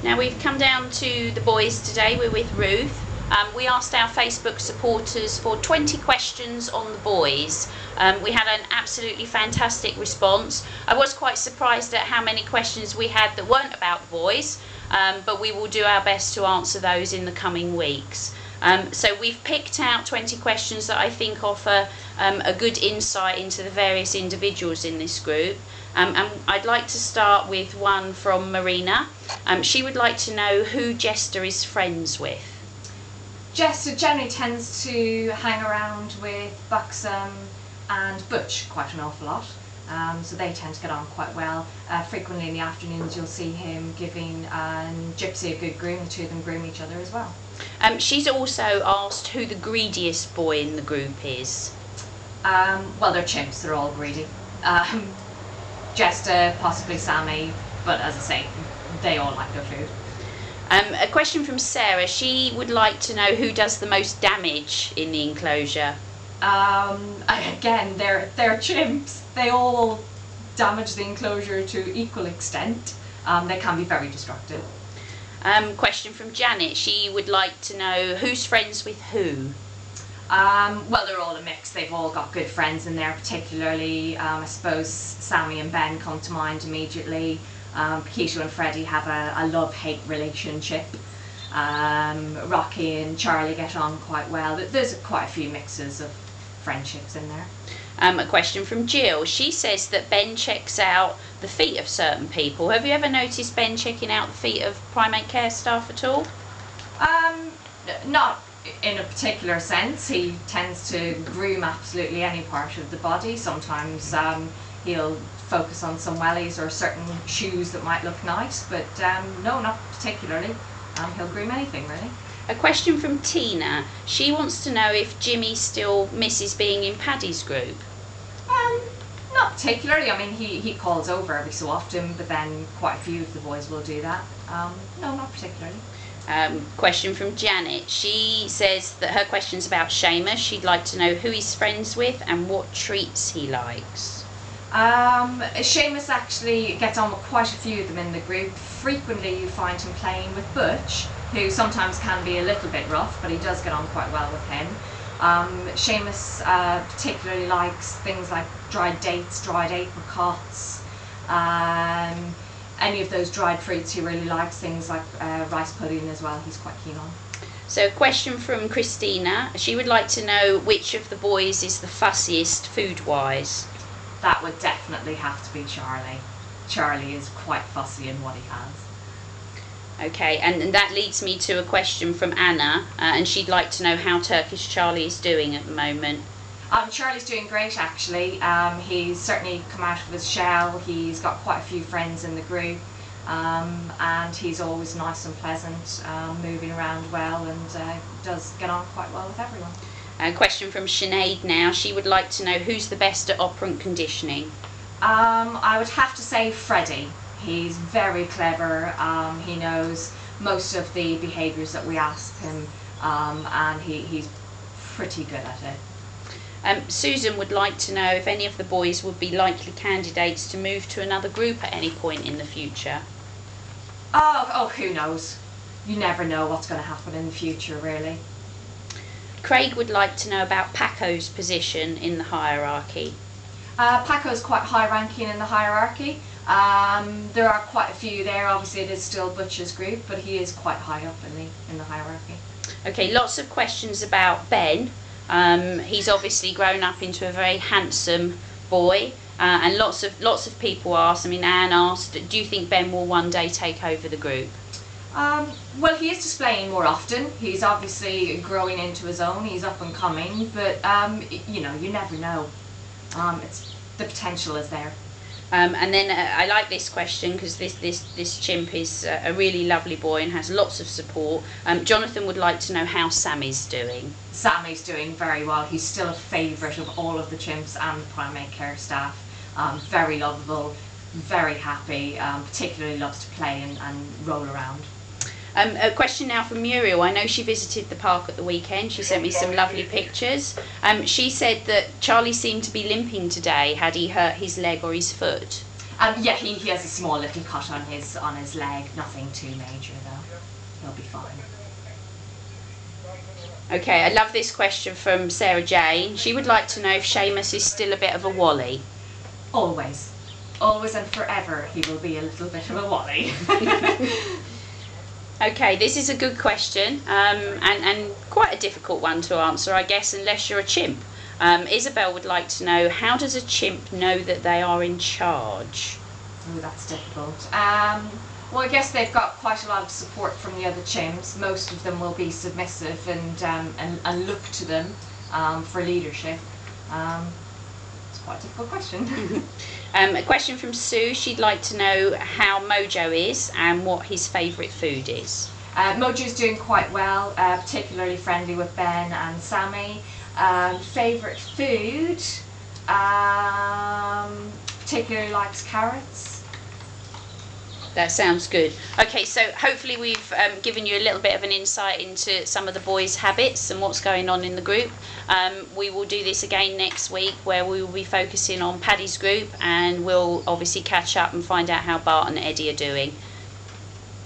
Now we've come down to the boys today. We're with Ruth. We asked our Facebook supporters for 20 questions on the boys. We had an absolutely fantastic response. I was quite surprised at how many questions we had that weren't about the boys, but we will do our best to answer those in the coming weeks. So we've picked out 20 questions that I think offer a good insight into the various individuals in this group. And I'd like to start with one from Marina. She would like to know who Jester is friends with. Jester generally tends to hang around with Buxom and Butch quite an awful lot. So they tend to get on quite well. Frequently in the afternoons you'll see him giving Gypsy a good groom. The two of them groom each other as well. She's also asked who the greediest boy in the group is. Well, they're chimps, they're all greedy. Jester, possibly Sammy, but as I say, they all like their food. A question from Sarah. She would like to know who does the most damage in the enclosure. Again, they're chimps. They all damage the enclosure to equal extent. They can be very destructive. Question from Janet. She would like to know who's friends with who. Well, they're all a mix. They've all got good friends in there, particularly, I suppose, Sammy and Ben come to mind immediately. Paquito and Freddie have a love-hate relationship. Rocky and Charlie get on quite well. There's quite a few mixes of friendships in there. A question from Jill. She says that Ben checks out the feet of certain people. Have you ever noticed Ben checking out the feet of primate care staff at all? Not in a particular sense. He tends to groom absolutely any part of the body. Sometimes he'll focus on some wellies or certain shoes that might look nice, but no, not particularly. He'll groom anything really. A question from Tina. She wants to know if Jimmy still misses being in Paddy's group. Not particularly. I mean, he calls over every so often, but then quite a few of the boys will do that. No, not particularly. Question from Janet. She says that her question's about Seamus. She'd like to know who he's friends with and what treats he likes. Seamus actually gets on with quite a few of them in the group. Frequently you find him playing with Butch, who sometimes can be a little bit rough, but he does get on quite well with him. Seamus particularly likes things like dried dates, dried apricots, any of those dried fruits he really likes, things like rice pudding as well, he's quite keen on. So a question from Christina. She would like to know which of the boys is the fussiest food-wise. That would definitely have to be Charlie. Charlie is quite fussy in what he has. Okay, and that leads me to a question from Anna, and she'd like to know how Turkish Charlie is doing at the moment. Charlie's doing great actually. He's certainly come out of his shell. He's got quite a few friends in the group, and he's always nice and pleasant, moving around well, and does get on quite well with everyone. A question from Sinead now. She would like to know who's the best at operant conditioning. I would have to say Freddie. He's very clever. He knows most of the behaviours that we ask him, and he's pretty good at it. Susan would like to know if any of the boys would be likely candidates to move to another group at any point in the future. Oh, who knows? You never know what's going to happen in the future, really. Craig would like to know about Paco's position in the hierarchy. Paco's quite high ranking in the hierarchy. There are quite a few there. Obviously it is still Butcher's group, but he is quite high up in the hierarchy. Okay, lots of questions about Ben. He's obviously grown up into a very handsome boy, and lots of people asked. I mean, Anne asked, do you think Ben will one day take over the group? Well, he is displaying more often. He's obviously growing into his own. He's up and coming, but you know, you never know. The potential is there. And then I like this question because this chimp is a really lovely boy and has lots of support. Jonathan would like to know how Sammy's doing. Sammy's doing very well. He's still a favourite of all of the chimps and the primate care staff. Very lovable, very happy, particularly loves to play and roll around. A question now from Muriel. I know she visited the park at the weekend. She sent me some lovely pictures. She said that Charlie seemed to be limping today. Had he hurt his leg or his foot? Yeah, he has a small little cut on his leg. Nothing too major though. He'll be fine. Okay, I love this question from Sarah Jane. She would like to know if Seamus is still a bit of a wally. Always. Always and forever he will be a little bit of a wally. Okay, this is a good question, and quite a difficult one to answer, I guess, unless you're a chimp. Isabel would like to know, how does a chimp know that they are in charge? Oh, that's difficult. Well, I guess they've got quite a lot of support from the other chimps. Most of them will be submissive and look to them for leadership. It's quite a difficult question. A question from Sue. She'd like to know how Mojo is and what his favourite food is. Mojo's doing quite well, particularly friendly with Ben and Sammy. Favourite food? Particularly likes carrots. That sounds good. Okay, so hopefully we've given you a little bit of an insight into some of the boys' habits and what's going on in the group. We will do this again next week, where we will be focusing on Paddy's group, and we'll obviously catch up and find out how Bart and Eddie are doing.